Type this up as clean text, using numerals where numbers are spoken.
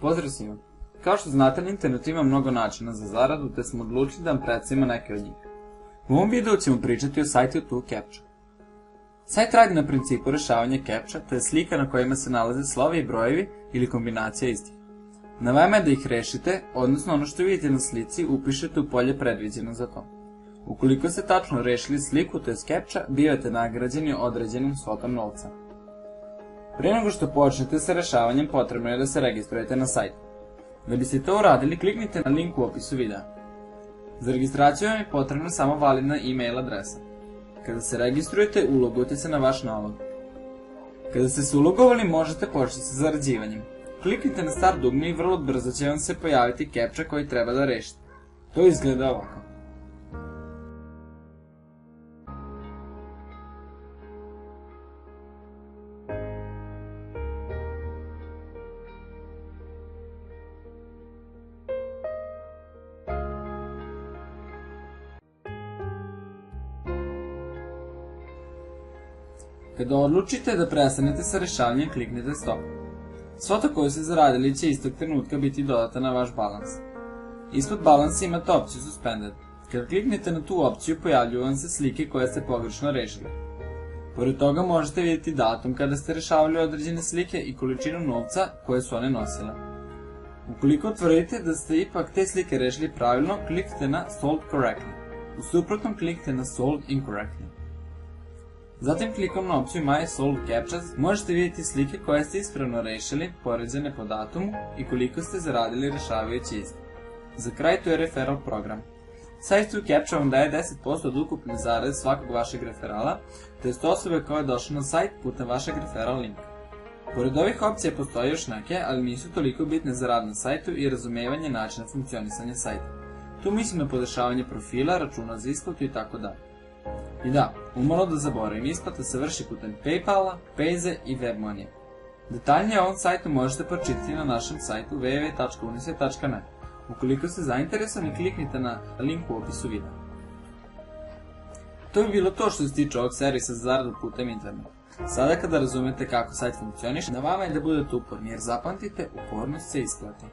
Pozdrav svima! Kao što znate, na internetu ima mnogo načina za zaradu, te smo odlučili da vam predstavimo neke od njih. U ovom videu ćemo pričati o sajtu 2Captcha. Sajt radi na principu rešavanja captcha, to je slika na kojima se nalaze slovi i brojevi ili kombinacija istih. Na vama je da ih rešite, odnosno ono što vidite na slici upišete u polje predviđeno za to. Ukoliko ste tačno rešili sliku, to je captcha, bivate nagrađeni određenim svotom novca. Pre nego što počnete sa rešavanjem, potrebno je da se registrujete na sajtu. Da biste to uradili, kliknite na link u opisu videa. Za registraciju vam je potrebna samo validna e-mail adresa. Kada se registrujete, ulogujte se na vaš nalog. Kada ste se ulogovali, možete početi sa zarađivanjem. Kliknite na start dugme i vrlo brzo će vam se pojaviti captcha koji treba da rešite. To izgleda ovako. Kada odlučite da prestanete sa rešavanjem, kliknite stop. Svota koju ste zaradili će istog trenutka biti dodata na vaš balans. Ispod balansa imate opciju Suspended. Kada kliknete na tu opciju, pojavljuju vam se slike koje ste pogrešno rešili. Pored toga možete vidjeti datum kada ste rešavali određene slike i količinu novca koje su one nosile. Ukoliko tvrdite da ste ipak te slike rešili pravilno, kliknite na Solved Correctly. U suprotnom, kliknite na Solved Incorrectly. Zatim klikom na opciju My Solved Captchas možete vidjeti slike koje ste ispravno rešili, poređene po datumu i koliko ste zaradili rešavajući iste. Za kraj tu je referral program. Sajt 2Captcha vam daje 10% od ukupne zarade svakog vašeg referala, to jest osobe koja je došla na sajt putem vašeg referral linka. Pored ovih opcija postoje još neke, ali nisu toliko bitne za rad na sajtu i razumevanje načina funkcionisanja sajta. Tu mislim na podešavanje profila, računa za isplatu itd. I da, umalo da zaboravim, isplata se vrši putem Paypala, Payze i WebMoney. Detaljnije o ovom sajtu možete pročitati na našem sajtu www.unice.net. Ukoliko ste zainteresovani, kliknite na link u opisu videa. To bi bilo to što se tiče ovog servisa za zaradu putem interneta. Sada kada razumete kako sajt funkcioniše, na vama je da budete uporni, jer zapamtite, upornost se isplati.